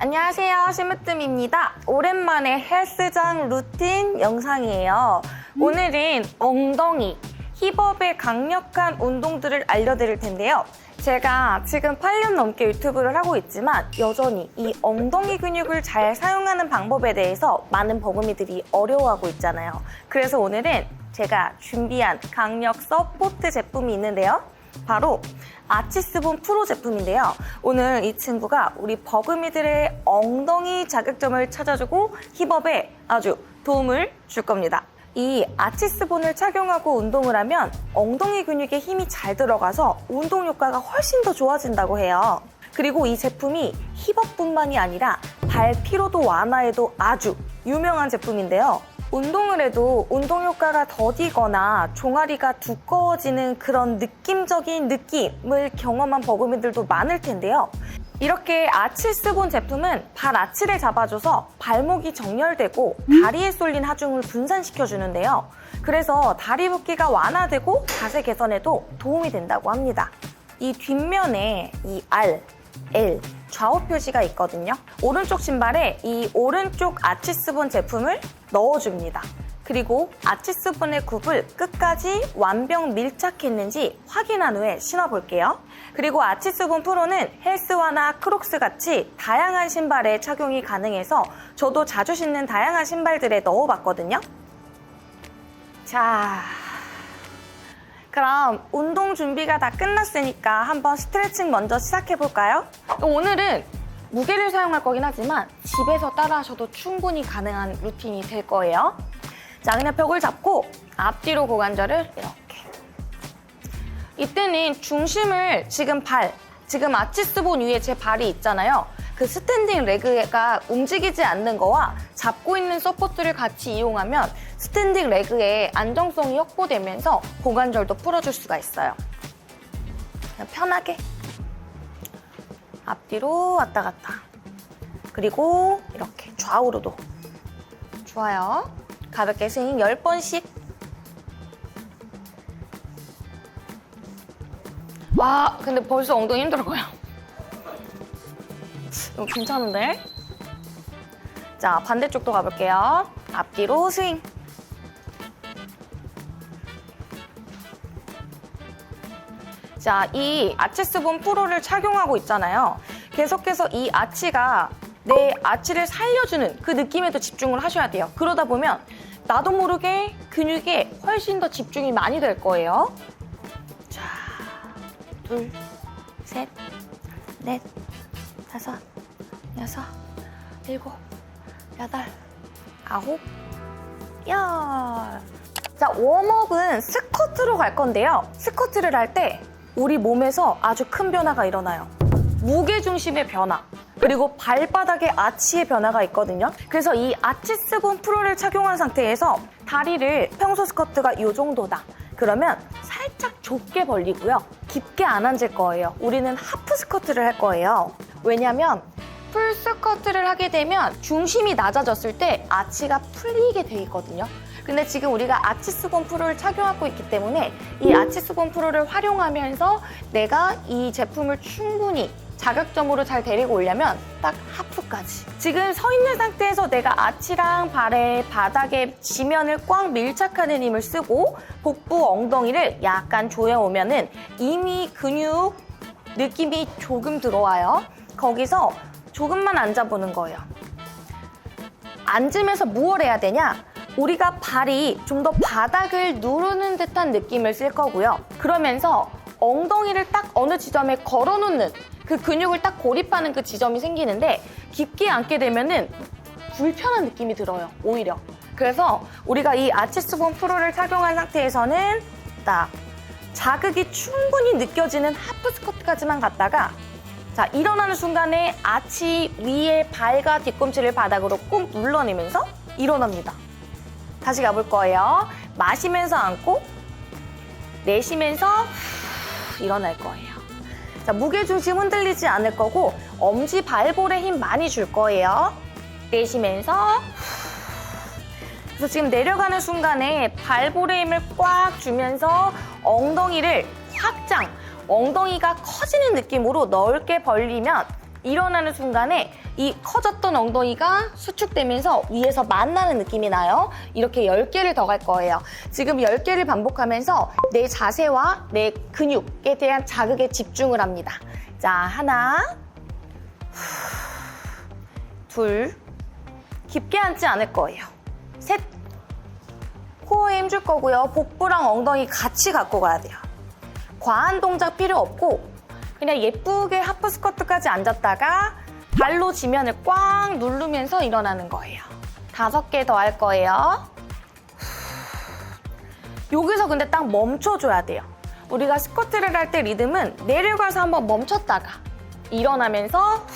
안녕하세요, 심으뜸입니다. 오랜만에 헬스장 루틴 영상이에요. 오늘은 엉덩이, 힙업의 강력한 운동들을 알려드릴 텐데요. 제가 지금 8년 넘게 유튜브를 하고 있지만 여전히 이 엉덩이 근육을 잘 사용하는 방법에 대해서 많은 버금이들이 어려워하고 있잖아요. 그래서 오늘은 제가 준비한 강력 서포트 제품이 있는데요. 바로 아치스본 프로 제품인데요. 오늘 이 친구가 우리 버금이들의 엉덩이 자극점을 찾아주고 힙업에 아주 도움을 줄 겁니다. 이 아치스본을 착용하고 운동을 하면 엉덩이 근육에 힘이 잘 들어가서 운동 효과가 훨씬 더 좋아진다고 해요. 그리고 이 제품이 힙업뿐만이 아니라 발 피로도 완화에도 아주 유명한 제품인데요. 운동을 해도 운동 효과가 더디거나 종아리가 두꺼워지는 그런 느낌적인 느낌을 경험한 버금이들도 많을 텐데요. 이렇게 아치스본 제품은 발 아치를 잡아줘서 발목이 정렬되고 다리에 쏠린 하중을 분산시켜주는데요. 그래서 다리 붓기가 완화되고 자세 개선에도 도움이 된다고 합니다. 이 뒷면에 이 R, L, 좌우 표시가 있거든요. 오른쪽 신발에 이 오른쪽 아치스본 제품을 넣어줍니다. 그리고 아치스본의 굽을 끝까지 완벽 밀착했는지 확인한 후에 신어볼게요. 그리고 아치스본 프로는 헬스화나 크록스 같이 다양한 신발에 착용이 가능해서 저도 자주 신는 다양한 신발들에 넣어봤거든요. 자, 그럼 운동 준비가 다 끝났으니까 한번 스트레칭 먼저 시작해볼까요? 오늘은 무게를 사용할 거긴 하지만 집에서 따라 하셔도 충분히 가능한 루틴이 될 거예요. 자, 그냥 벽을 잡고 앞뒤로 고관절을 이렇게. 이때는 중심을 지금 아치스본 위에 제 발이 있잖아요. 그 스탠딩 레그가 움직이지 않는 거와 잡고 있는 서포트를 같이 이용하면 스탠딩 레그의 안정성이 확보되면서 고관절도 풀어줄 수가 있어요. 그냥 편하게 앞뒤로 왔다 갔다. 그리고 이렇게 좌우로도. 좋아요. 가볍게 스윙 10번씩. 와, 근데 벌써 엉덩이 힘들어요. 이거 괜찮은데? 자, 반대쪽도 가볼게요. 앞뒤로 스윙. 자, 이 아치스본 프로를 착용하고 있잖아요. 계속해서 이 아치가 내 아치를 살려주는 그 느낌에도 집중을 하셔야 돼요. 그러다 보면 나도 모르게 근육에 훨씬 더 집중이 많이 될 거예요. 자, 둘, 셋, 넷, 다섯, 여섯, 일곱, 여덟, 아홉, 열. 자, 웜업은 스쿼트로 갈 건데요. 스쿼트를 할 때 우리 몸에서 아주 큰 변화가 일어나요. 무게중심의 변화, 그리고 발바닥의 아치의 변화가 있거든요. 그래서 이 아치스본 프로를 착용한 상태에서 다리를 평소 스쿼트가 이 정도다. 그러면 살짝 좁게 벌리고요. 깊게 안 앉을 거예요. 우리는 하프 스쿼트를 할 거예요. 왜냐면 풀 스쿼트를 하게 되면 중심이 낮아졌을 때 아치가 풀리게 돼 있거든요. 근데 지금 우리가 아치스본 프로를 착용하고 있기 때문에 이 아치스본 프로를 활용하면서 내가 이 제품을 충분히 자극점으로 잘 데리고 오려면 딱 하프까지. 지금 서 있는 상태에서 내가 아치랑 발의 바닥에 지면을 꽉 밀착하는 힘을 쓰고 복부 엉덩이를 약간 조여오면은 이미 근육 느낌이 조금 들어와요. 거기서 조금만 앉아보는 거예요. 앉으면서 무엇을 해야 되냐? 우리가 발이 좀 더 바닥을 누르는 듯한 느낌을 쓸 거고요. 그러면서 엉덩이를 딱 어느 지점에 걸어놓는 그 근육을 딱 고립하는 그 지점이 생기는데 깊게 앉게 되면은 불편한 느낌이 들어요, 오히려. 그래서 우리가 이 아치스본 프로를 착용한 상태에서는 딱 자극이 충분히 느껴지는 하프 스쿼트까지만 갔다가 자, 일어나는 순간에 아치 위에 발과 뒤꿈치를 바닥으로 꾹 눌러내면서 일어납니다. 다시 가볼 거예요. 마시면서 앉고 내쉬면서 일어날 거예요. 자, 무게중심 흔들리지 않을 거고 엄지 발볼에 힘 많이 줄 거예요. 내쉬면서 그래서 지금 내려가는 순간에 발볼에 힘을 꽉 주면서 엉덩이를 확장, 엉덩이가 커지는 느낌으로 넓게 벌리면 일어나는 순간에 이 커졌던 엉덩이가 수축되면서 위에서 만나는 느낌이 나요. 이렇게 10개를 더 갈 거예요. 지금 10개를 반복하면서 내 자세와 내 근육에 대한 자극에 집중을 합니다. 자, 하나, 둘, 깊게 앉지 않을 거예요. 셋, 코어에 힘줄 거고요. 복부랑 엉덩이 같이 갖고 가야 돼요. 과한 동작 필요 없고 그냥 예쁘게 하프 스쿼트까지 앉았다가 발로 지면을 꽉 누르면서 일어나는 거예요. 5개 더 할 거예요. 여기서 근데 딱 멈춰줘야 돼요. 우리가 스쿼트를 할 때 리듬은 내려가서 한번 멈췄다가 일어나면서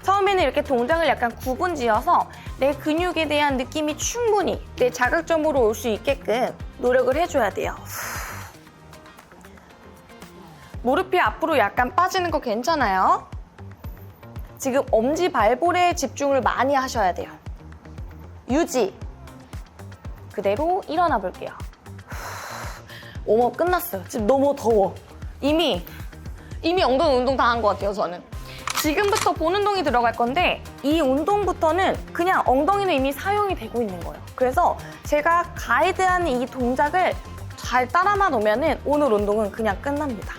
처음에는 이렇게 동작을 약간 구분지어서 내 근육에 대한 느낌이 충분히 내 자극점으로 올 수 있게끔 노력을 해줘야 돼요. 무릎이 앞으로 약간 빠지는 거 괜찮아요? 지금 엄지발볼에 집중을 많이 하셔야 돼요. 유지. 그대로 일어나 볼게요. 웜업 끝났어요. 지금 너무 더워. 이미 엉덩이 운동 다 한 것 같아요, 저는. 지금부터 본 운동이 들어갈 건데 이 운동부터는 그냥 엉덩이는 이미 사용이 되고 있는 거예요. 그래서 제가 가이드하는 이 동작을 잘 따라만 오면은 오늘 운동은 그냥 끝납니다.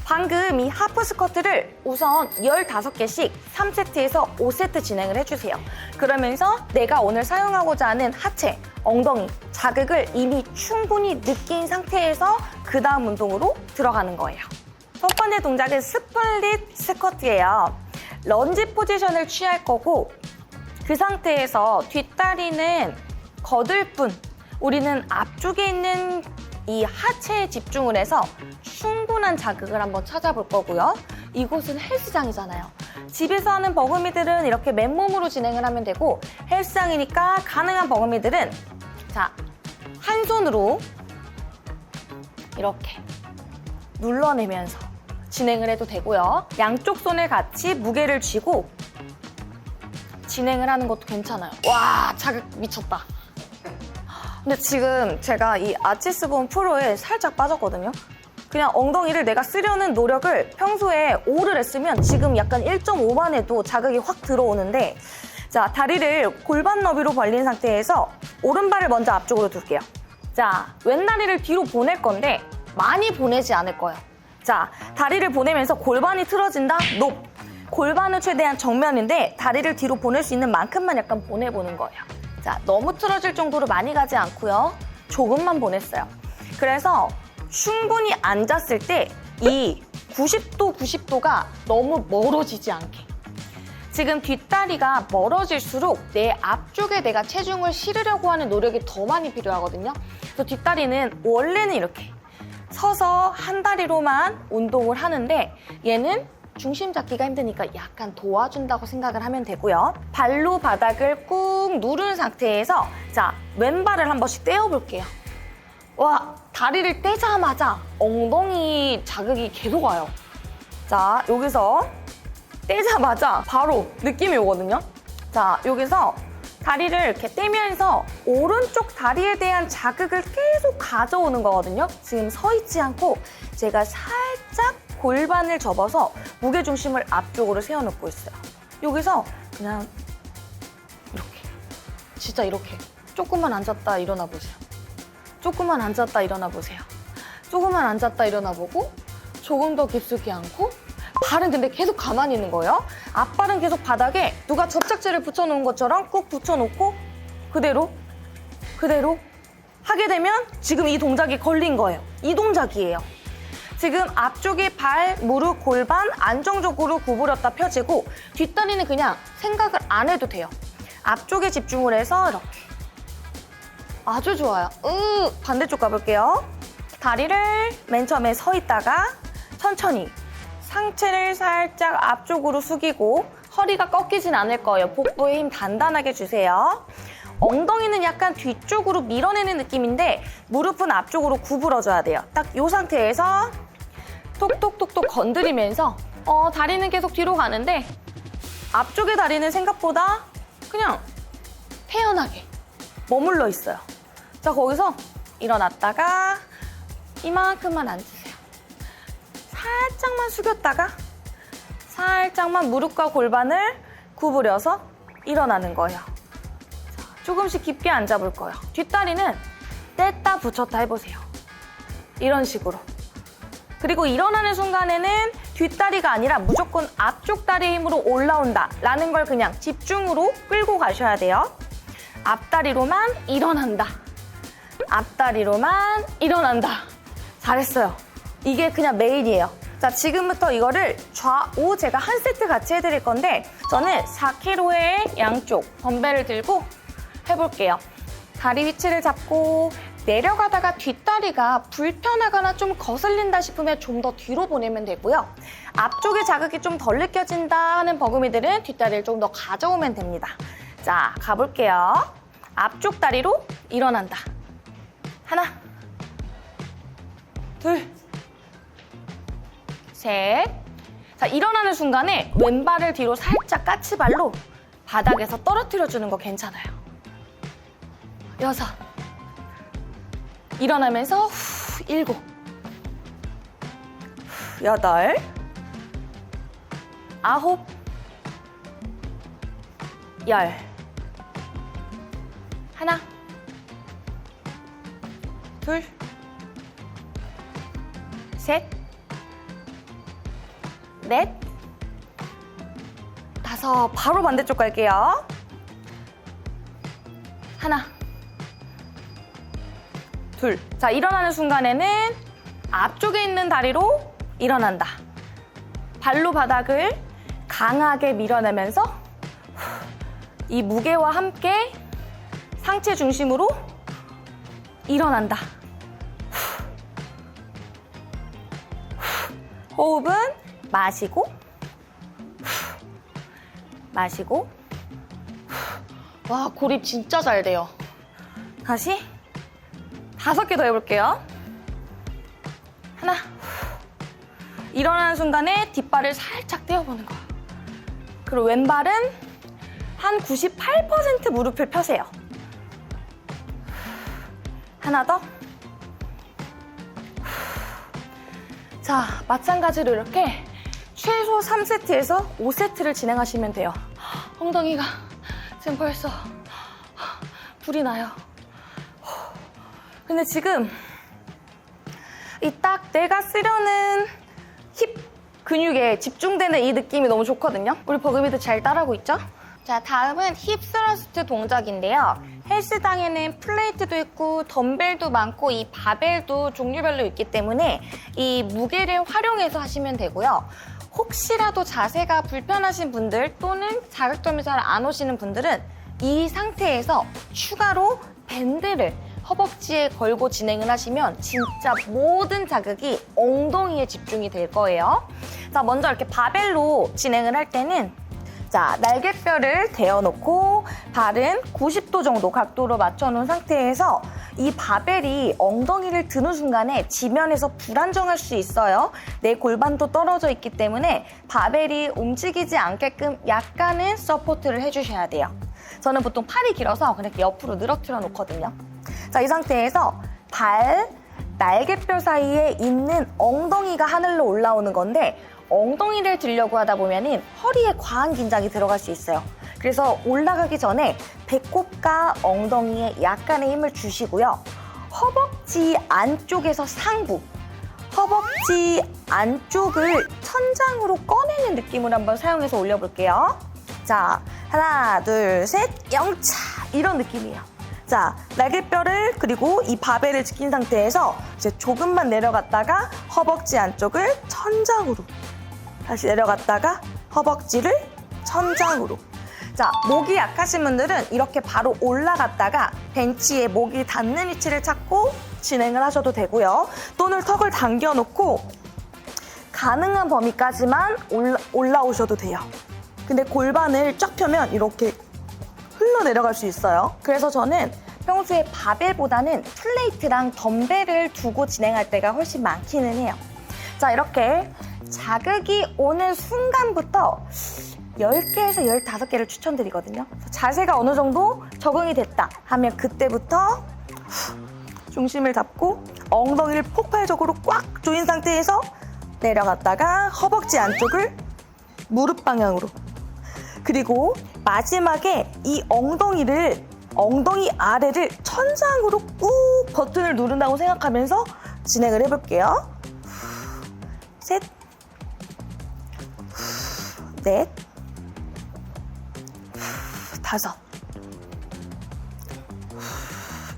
방금 이 하프 스쿼트를 우선 15개씩 3세트에서 5세트 진행을 해주세요. 그러면서 내가 오늘 사용하고자 하는 하체, 엉덩이, 자극을 이미 충분히 느낀 상태에서 그 다음 운동으로 들어가는 거예요. 첫 번째 동작은 스플릿 스쿼트예요. 런지 포지션을 취할 거고 그 상태에서 뒷다리는 거들 뿐 우리는 앞쪽에 있는 이 하체에 집중을 해서 충분한 자극을 한번 찾아볼 거고요. 이곳은 헬스장이잖아요. 집에서 하는 버금이들은 이렇게 맨몸으로 진행을 하면 되고 헬스장이니까 가능한 버금이들은 자, 한 손으로 이렇게 눌러내면서 진행을 해도 되고요. 양쪽 손을 같이 무게를 쥐고 진행을 하는 것도 괜찮아요. 와, 자극 미쳤다. 근데 지금 제가 이 아치스본 프로에 살짝 빠졌거든요. 그냥 엉덩이를 내가 쓰려는 노력을 평소에 5를 했으면 지금 약간 1.5만 해도 자극이 확 들어오는데 자, 다리를 골반 너비로 벌린 상태에서 오른발을 먼저 앞쪽으로 둘게요. 자, 왼다리를 뒤로 보낼 건데 많이 보내지 않을 거예요. 자, 다리를 보내면서 골반이 틀어진다? 높. 골반은 최대한 정면인데 다리를 뒤로 보낼 수 있는 만큼만 약간 보내보는 거예요. 자, 너무 틀어질 정도로 많이 가지 않고요. 조금만 보냈어요. 그래서 충분히 앉았을 때 이 90도가 너무 멀어지지 않게. 지금 뒷다리가 멀어질수록 내 앞쪽에 내가 체중을 실으려고 하는 노력이 더 많이 필요하거든요. 그래서 뒷다리는 원래는 이렇게 서서 한 다리로만 운동을 하는데 얘는 중심 잡기가 힘드니까 약간 도와준다고 생각을 하면 되고요. 발로 바닥을 꾹 누른 상태에서 자, 왼발을 한 번씩 떼어볼게요. 와, 다리를 떼자마자 엉덩이 자극이 계속 와요. 자, 여기서 떼자마자 바로 느낌이 오거든요. 자, 여기서 다리를 이렇게 떼면서 오른쪽 다리에 대한 자극을 계속 가져오는 거거든요. 지금 서 있지 않고 제가 살짝 골반을 접어서 무게중심을 앞쪽으로 세워놓고 있어요. 여기서 그냥 이렇게, 진짜 이렇게 조금만 앉았다 일어나 보세요. 조금만 앉았다 일어나 보세요. 조금만 앉았다 일어나 보고 조금 더 깊숙이 앉고 발은 근데 계속 가만히 있는 거예요. 앞발은 계속 바닥에 누가 접착제를 붙여놓은 것처럼 꾹 붙여놓고 그대로 하게 되면 지금 이 동작이 걸린 거예요. 이 동작이에요. 지금 앞쪽에 발, 무릎, 골반 안정적으로 구부렸다 펴지고 뒷다리는 그냥 생각을 안 해도 돼요. 앞쪽에 집중을 해서 이렇게. 아주 좋아요. 반대쪽 가볼게요. 다리를 맨 처음에 서 있다가 천천히 상체를 살짝 앞쪽으로 숙이고 허리가 꺾이진 않을 거예요. 복부에 힘 단단하게 주세요. 엉덩이는 약간 뒤쪽으로 밀어내는 느낌인데 무릎은 앞쪽으로 구부러져야 돼요. 딱 이 상태에서 톡톡톡톡 건드리면서 다리는 계속 뒤로 가는데 앞쪽의 다리는 생각보다 그냥 태연하게 머물러 있어요. 자, 거기서 일어났다가 이만큼만 앉으세요. 살짝만 숙였다가 살짝만 무릎과 골반을 구부려서 일어나는 거예요. 자, 조금씩 깊게 앉아볼 거예요. 뒷다리는 뗐다 붙였다 해보세요. 이런 식으로. 그리고 일어나는 순간에는 뒷다리가 아니라 무조건 앞쪽 다리의 힘으로 올라온다 라는 걸 그냥 집중으로 끌고 가셔야 돼요. 앞다리로만 일어난다. 앞다리로만 일어난다. 잘했어요. 이게 그냥 매일이에요. 자, 지금부터 이거를 좌우 제가 한 세트 같이 해드릴 건데 저는 4kg의 양쪽 덤벨을 들고 해볼게요. 다리 위치를 잡고 내려가다가 뒷다리가 불편하거나 좀 거슬린다 싶으면 좀 더 뒤로 보내면 되고요. 앞쪽에 자극이 좀 덜 느껴진다 하는 버금이들은 뒷다리를 좀 더 가져오면 됩니다. 자, 가볼게요. 앞쪽 다리로 일어난다. 하나, 둘, 셋. 자, 일어나는 순간에 왼발을 뒤로 살짝 까치발로 바닥에서 떨어뜨려주는 거 괜찮아요. 여섯. 일어나면서 후, 일곱. 후, 여덟. 아홉. 열. 하나. 둘. 셋. 넷. 다섯. 바로 반대쪽 갈게요. 하나. 둘. 자, 일어나는 순간에는 앞쪽에 있는 다리로 일어난다. 발로 바닥을 강하게 밀어내면서 이 무게와 함께 상체 중심으로 일어난다. 호흡은 마시고 마시고. 와, 고립 진짜 잘 돼요. 다시 5개 더 해볼게요. 하나. 일어나는 순간에 뒷발을 살짝 떼어보는 거예요. 그리고 왼발은 한 98% 무릎을 펴세요. 하나 더. 자, 마찬가지로 이렇게 최소 3세트에서 5세트를 진행하시면 돼요. 엉덩이가 지금 벌써 불이 나요. 근데 지금 이 딱 내가 쓰려는 힙 근육에 집중되는 이 느낌이 너무 좋거든요. 우리 버금이도 잘 따라하고 있죠? 자, 다음은 힙 스러스트 동작인데요. 헬스장에는 플레이트도 있고 덤벨도 많고 이 바벨도 종류별로 있기 때문에 이 무게를 활용해서 하시면 되고요. 혹시라도 자세가 불편하신 분들 또는 자극점이 잘 안 오시는 분들은 이 상태에서 추가로 밴드를 허벅지에 걸고 진행을 하시면 진짜 모든 자극이 엉덩이에 집중이 될 거예요. 자, 먼저 이렇게 바벨로 진행을 할 때는 자, 날개뼈를 대어놓고 발은 90도 정도 각도로 맞춰놓은 상태에서 이 바벨이 엉덩이를 드는 순간에 지면에서 불안정할 수 있어요. 내 골반도 떨어져 있기 때문에 바벨이 움직이지 않게끔 약간은 서포트를 해주셔야 돼요. 저는 보통 팔이 길어서 그냥 옆으로 늘어뜨려 놓거든요. 자, 이 상태에서 발, 날개뼈 사이에 있는 엉덩이가 하늘로 올라오는 건데 엉덩이를 들려고 하다 보면은 허리에 과한 긴장이 들어갈 수 있어요. 그래서 올라가기 전에 배꼽과 엉덩이에 약간의 힘을 주시고요. 허벅지 안쪽에서 상부, 허벅지 안쪽을 천장으로 꺼내는 느낌으로 한번 사용해서 올려볼게요. 자, 하나, 둘, 셋, 영차! 이런 느낌이에요. 자, 날개뼈를 그리고 이 바벨을 지킨 상태에서 이제 조금만 내려갔다가 허벅지 안쪽을 천장으로 다시 내려갔다가 허벅지를 천장으로. 자, 목이 약하신 분들은 이렇게 바로 올라갔다가 벤치에 목이 닿는 위치를 찾고 진행을 하셔도 되고요. 또는 턱을 당겨놓고 가능한 범위까지만 올라오셔도 돼요. 근데 골반을 쫙 펴면 이렇게 흘러내려갈 수 있어요. 그래서 저는 평소에 바벨보다는 플레이트랑 덤벨을 두고 진행할 때가 훨씬 많기는 해요. 자, 이렇게 자극이 오는 순간부터 10개에서 15개를 추천드리거든요. 자세가 어느 정도 적응이 됐다 하면 그때부터 중심을 잡고 엉덩이를 폭발적으로 꽉 조인 상태에서 내려갔다가 허벅지 안쪽을 무릎 방향으로. 그리고 마지막에 이 엉덩이 아래를 천장으로 꾹 버튼을 누른다고 생각하면서 진행을 해볼게요. 셋, 넷, 다섯,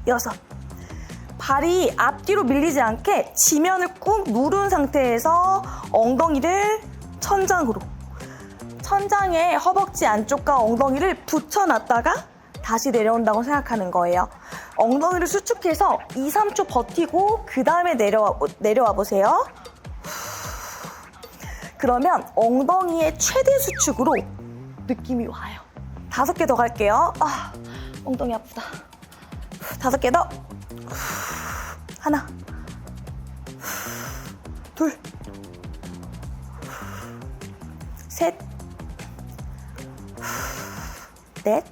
여섯. 발이 앞뒤로 밀리지 않게 지면을 꾹 누른 상태에서 엉덩이를 천장으로. 천장에 허벅지 안쪽과 엉덩이를 붙여놨다가 다시 내려온다고 생각하는 거예요. 엉덩이를 수축해서 2, 3초 버티고 그 다음에 내려와 보세요. 그러면 엉덩이의 최대 수축으로 느낌이 와요. 5개 더 갈게요. 엉덩이 아프다. 5개 더. 하나, 둘, 셋, 넷,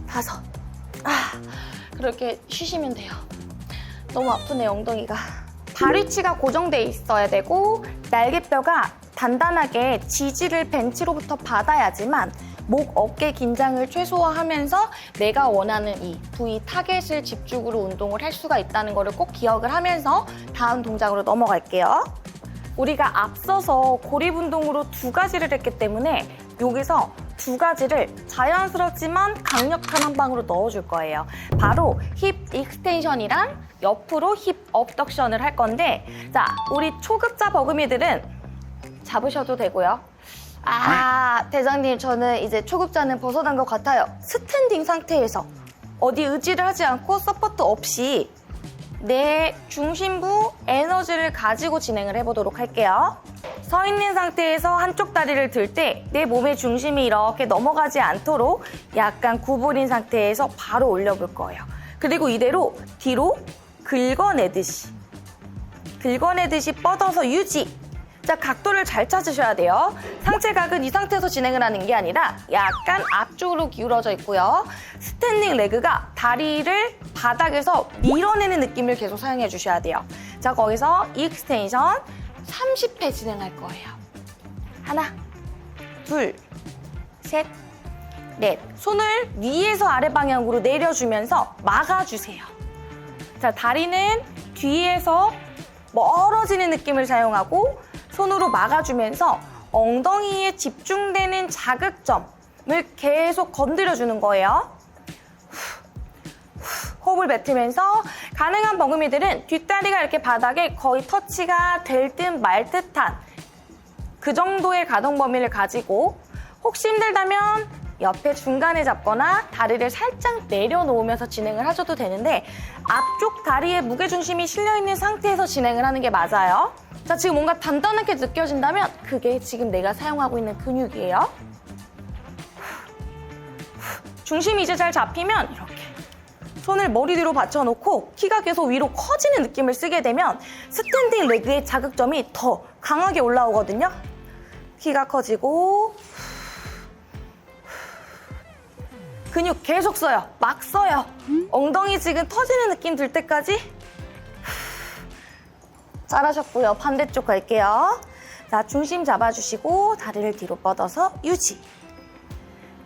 다섯. 그렇게 쉬시면 돼요. 너무 아프네, 엉덩이가. 발 위치가 고정돼 있어야 되고 날개뼈가 단단하게 지지를 벤치로부터 받아야지만 목, 어깨 긴장을 최소화하면서 내가 원하는 이 부위 타겟을 집중으로 운동을 할 수가 있다는 거를 꼭 기억을 하면서 다음 동작으로 넘어갈게요. 우리가 앞서서 고립 운동으로 2가지를 했기 때문에 여기서 2가지를 자연스럽지만 강력한 한 방으로 넣어줄 거예요. 바로 힙 익스텐션이랑 옆으로 힙 업덕션을 할 건데, 자, 우리 초급자 버금이들은 잡으셔도 되고요. 대장님, 저는 이제 초급자는 벗어난 것 같아요. 스탠딩 상태에서 어디 의지를 하지 않고 서포트 없이 내 중심부 에너지를 가지고 진행을 해보도록 할게요. 서 있는 상태에서 한쪽 다리를 들 때 내 몸의 중심이 이렇게 넘어가지 않도록 약간 구부린 상태에서 바로 올려볼 거예요. 그리고 이대로 뒤로 긁어내듯이 뻗어서 유지. 자, 각도를 잘 찾으셔야 돼요. 상체각은 이 상태에서 진행을 하는 게 아니라 약간 앞쪽으로 기울어져 있고요. 스탠딩 레그가 다리를 바닥에서 밀어내는 느낌을 계속 사용해 주셔야 돼요. 자, 거기서 익스텐션 30회 진행할 거예요. 하나, 둘, 셋, 넷. 손을 위에서 아래 방향으로 내려주면서 막아주세요. 자, 다리는 뒤에서 멀어지는 느낌을 사용하고 손으로 막아주면서 엉덩이에 집중되는 자극점을 계속 건드려주는 거예요. 호흡을 뱉으면서 가능한 버금이들은 뒷다리가 이렇게 바닥에 거의 터치가 될 듯 말 듯한 그 정도의 가동 범위를 가지고, 혹시 힘들다면 옆에 중간에 잡거나 다리를 살짝 내려놓으면서 진행을 하셔도 되는데, 앞쪽 다리에 무게중심이 실려있는 상태에서 진행을 하는 게 맞아요. 자, 지금 뭔가 단단하게 느껴진다면 그게 지금 내가 사용하고 있는 근육이에요. 중심이 이제 잘 잡히면 이렇게 손을 머리 뒤로 받쳐놓고 키가 계속 위로 커지는 느낌을 쓰게 되면 스탠딩 레그의 자극점이 더 강하게 올라오거든요. 키가 커지고 근육 계속 써요. 막 써요. 엉덩이 지금 터지는 느낌 들 때까지. 잘하셨고요. 반대쪽 갈게요. 자, 중심 잡아주시고 다리를 뒤로 뻗어서 유지.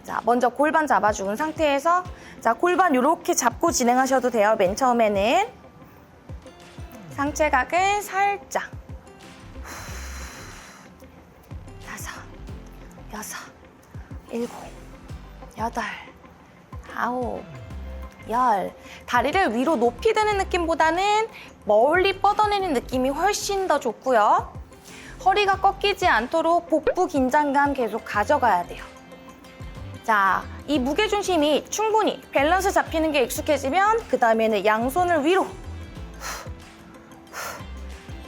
자, 먼저 골반 잡아준 상태에서, 자, 골반 이렇게 잡고 진행하셔도 돼요. 맨 처음에는 상체각을 살짝. 5, 6, 7, 8, 9, 10. 다리를 위로 높이 드는 느낌보다는 멀리 뻗어내는 느낌이 훨씬 더 좋고요. 허리가 꺾이지 않도록 복부 긴장감 계속 가져가야 돼요. 자, 이 무게중심이 충분히 밸런스 잡히는 게 익숙해지면 그 다음에는 양손을 위로.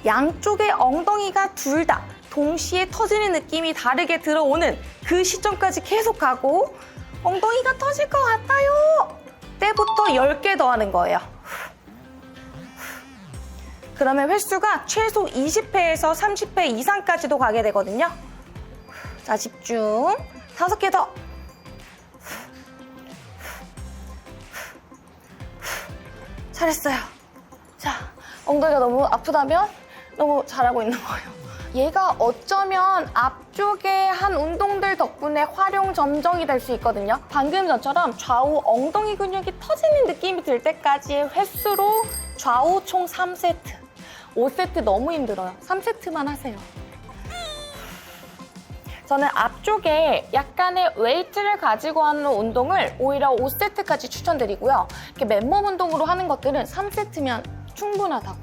양쪽의 엉덩이가 둘 다 동시에 터지는 느낌이 다르게 들어오는 그 시점까지 계속 가고, 엉덩이가 터질 것 같아요 때부터 10개 더 하는 거예요. 그러면 횟수가 최소 20회에서 30회 이상까지도 가게 되거든요. 자, 집중. 5개 더. 잘했어요. 자, 엉덩이가 너무 아프다면 너무 잘하고 있는 거예요. 얘가 어쩌면 앞쪽에 한 운동들 덕분에 활용 점정이 될 수 있거든요. 방금 전처럼 좌우 엉덩이 근육이 터지는 느낌이 들 때까지의 횟수로 좌우 총 3세트. 5세트 너무 힘들어요. 3세트만 하세요. 저는 앞쪽에 약간의 웨이트를 가지고 하는 운동을 오히려 5세트까지 추천드리고요. 이렇게 맨몸 운동으로 하는 것들은 3세트면 충분하다고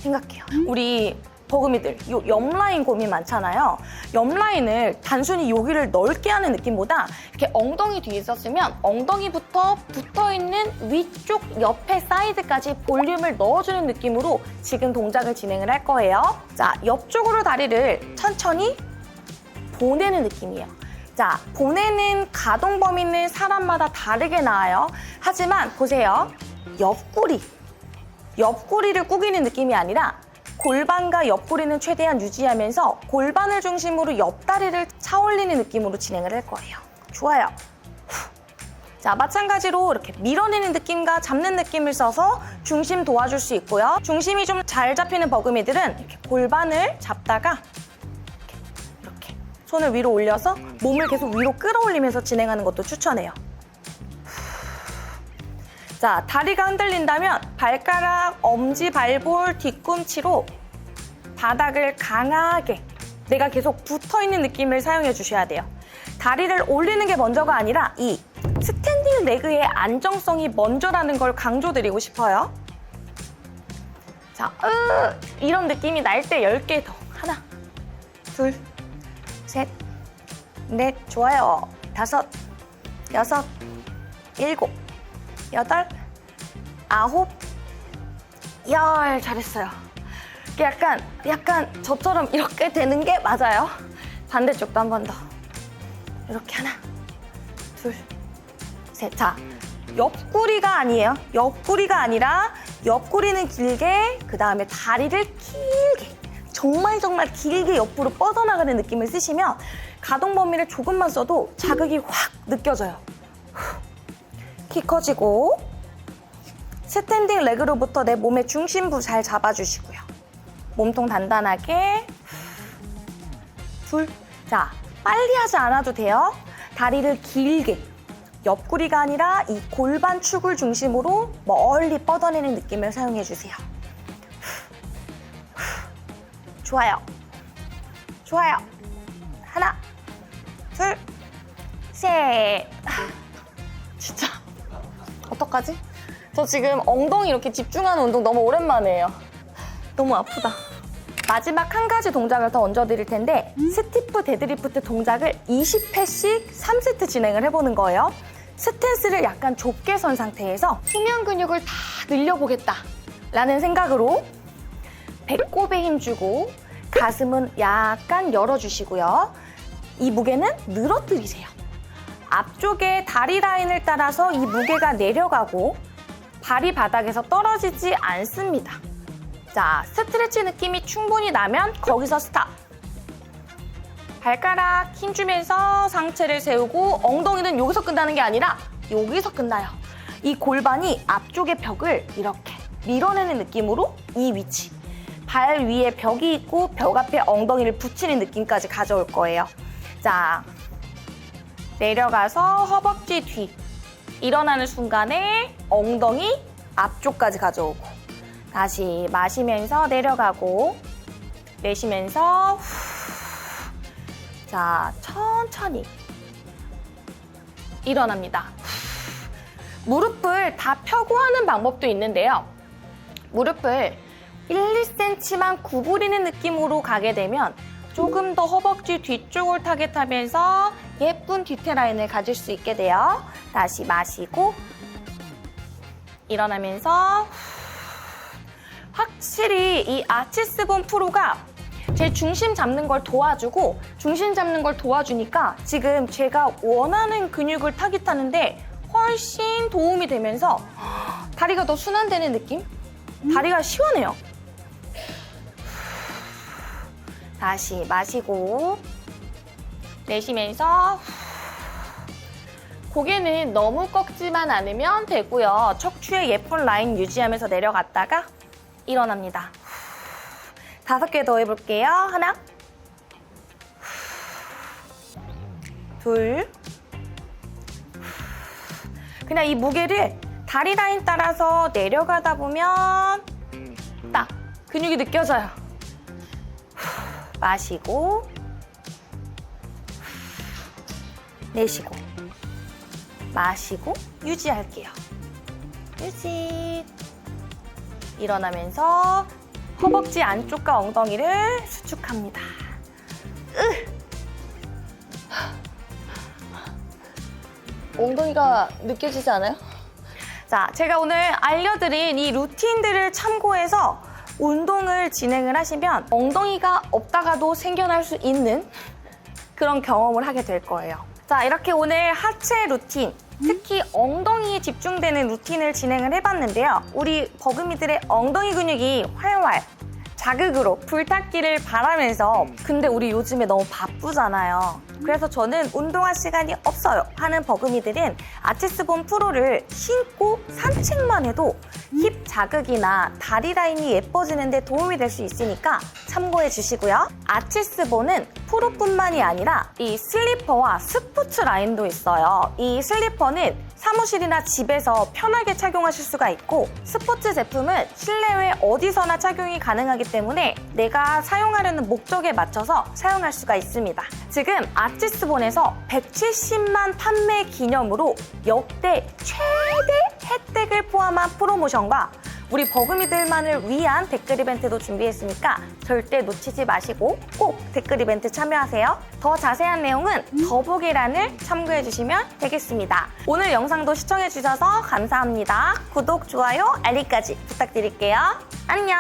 생각해요. 우리 버금이들, 요 옆라인 고민 많잖아요. 옆라인을 단순히 여기를 넓게 하는 느낌보다 이렇게 엉덩이 뒤에 있었으면 엉덩이부터 붙어있는 위쪽 옆에 사이드까지 볼륨을 넣어주는 느낌으로 지금 동작을 진행을 할 거예요. 자, 옆쪽으로 다리를 천천히 보내는 느낌이에요. 자, 보내는 가동 범위는 사람마다 다르게 나와요. 하지만 보세요. 옆구리를 꾸기는 느낌이 아니라 골반과 옆구리는 최대한 유지하면서 골반을 중심으로 옆다리를 차올리는 느낌으로 진행을 할 거예요. 좋아요. 자, 마찬가지로 이렇게 밀어내는 느낌과 잡는 느낌을 써서 중심 도와줄 수 있고요. 중심이 좀 잘 잡히는 버금이들은 이렇게 골반을 잡다가 이렇게 손을 위로 올려서 몸을 계속 위로 끌어올리면서 진행하는 것도 추천해요. 자, 다리가 흔들린다면 발가락, 엄지, 발볼, 뒤꿈치로 바닥을 강하게 내가 계속 붙어있는 느낌을 사용해 주셔야 돼요. 다리를 올리는 게 먼저가 아니라 이 스탠딩 레그의 안정성이 먼저라는 걸 강조드리고 싶어요. 자, 이런 느낌이 날 때 10개 더. 하나, 둘, 셋, 넷, 좋아요. 5, 6, 7, 8, 9, 10. 잘했어요. 약간 저처럼 이렇게 되는 게 맞아요. 반대쪽도 한 번 더. 이렇게 하나, 둘, 셋. 자, 옆구리가 아니에요. 옆구리가 아니라 옆구리는 길게, 그 다음에 다리를 길게, 정말 길게 옆으로 뻗어나가는 느낌을 쓰시면 가동 범위를 조금만 써도 자극이 확 느껴져요. 키 커지고 스탠딩 레그로부터 내 몸의 중심부 잘 잡아주시고요. 몸통 단단하게. 둘. 자, 빨리 하지 않아도 돼요. 다리를 길게. 옆구리가 아니라 이 골반 축을 중심으로 멀리 뻗어내는 느낌을 사용해주세요. 좋아요. 좋아요. 하나, 둘, 셋. 진짜 어떡하지? 저 지금 엉덩이 이렇게 집중하는 운동 너무 오랜만에 해요. 너무 아프다. 마지막 한 가지 동작을 더 얹어드릴 텐데 스티프 데드리프트 동작을 20회씩 3세트 진행을 해보는 거예요. 스탠스를 약간 좁게 선 상태에서 수면 근육을 다 늘려보겠다 라는 생각으로 배꼽에 힘주고 가슴은 약간 열어주시고요. 이 무게는 늘어뜨리세요. 앞쪽에 다리 라인을 따라서 이 무게가 내려가고 발이 바닥에서 떨어지지 않습니다. 자, 스트레치 느낌이 충분히 나면 거기서 스탑. 발가락 힘주면서 상체를 세우고 엉덩이는 여기서 끝나는 게 아니라 여기서 끝나요. 이 골반이 앞쪽의 벽을 이렇게 밀어내는 느낌으로 이 위치. 발 위에 벽이 있고 벽 앞에 엉덩이를 붙이는 느낌까지 가져올 거예요. 자, 내려가서 허벅지 뒤. 일어나는 순간에 엉덩이 앞쪽까지 가져오고 다시 마시면서 내려가고 내쉬면서 후. 자, 천천히 일어납니다. 무릎을 다 펴고 하는 방법도 있는데요. 무릎을 1, 2cm만 구부리는 느낌으로 가게 되면 조금 더 허벅지 뒤쪽을 타겟하면서 예쁜 뒤태 라인을 가질 수 있게 돼요. 다시 마시고 일어나면서 확실히 이 아치스본 프로가 제 중심 잡는 걸 도와주고 중심 잡는 걸 도와주니까 지금 제가 원하는 근육을 타깃하는데 훨씬 도움이 되면서 다리가 더 순환되는 느낌? 다리가 시원해요. 다시 마시고 내쉬면서 고개는 너무 꺾지만 않으면 되고요. 척추의 예쁜 라인 유지하면서 내려갔다가 일어납니다. 5개 더 해볼게요. 하나, 둘. 그냥 이 무게를 다리 라인 따라서 내려가다 보면 딱 근육이 느껴져요. 마시고 내쉬고 마시고 유지할게요. 유지. 일어나면서 허벅지 안쪽과 엉덩이를 수축합니다. 엉덩이가 느껴지지 않아요? 자, 제가 오늘 알려드린 이 루틴들을 참고해서 운동을 진행을 하시면 엉덩이가 없다가도 생겨날 수 있는 그런 경험을 하게 될 거예요. 자, 이렇게 오늘 하체 루틴, 특히 엉덩이에 집중되는 루틴을 진행을 해봤는데요. 우리 버금이들의 엉덩이 근육이 활활 자극으로 불탔기를 바라면서, 근데 우리 요즘에 너무 바쁘잖아요. 그래서 저는 운동할 시간이 없어요 하는 버금이들은 아치스본 프로를 신고 산책만 해도 힙 자극이나 다리 라인이 예뻐지는 데 도움이 될 수 있으니까 참고해 주시고요. 아치스본은 프로뿐만이 아니라 이 슬리퍼와 스포츠 라인도 있어요. 이 슬리퍼는 사무실이나 집에서 편하게 착용하실 수가 있고, 스포츠 제품은 실내외 어디서나 착용이 가능하기 때문에 내가 사용하려는 목적에 맞춰서 사용할 수가 있습니다. 지금 아치스본에서 170만 판매 기념으로 역대 최대 혜택을 포함한 프로모션과 우리 버금이들만을 위한 댓글 이벤트도 준비했으니까 절대 놓치지 마시고 꼭 댓글 이벤트 참여하세요. 더 자세한 내용은 더보기란을 참고해 주시면 되겠습니다. 오늘 영상도 시청해 주셔서 감사합니다. 구독, 좋아요, 알림까지 부탁드릴게요. 안녕.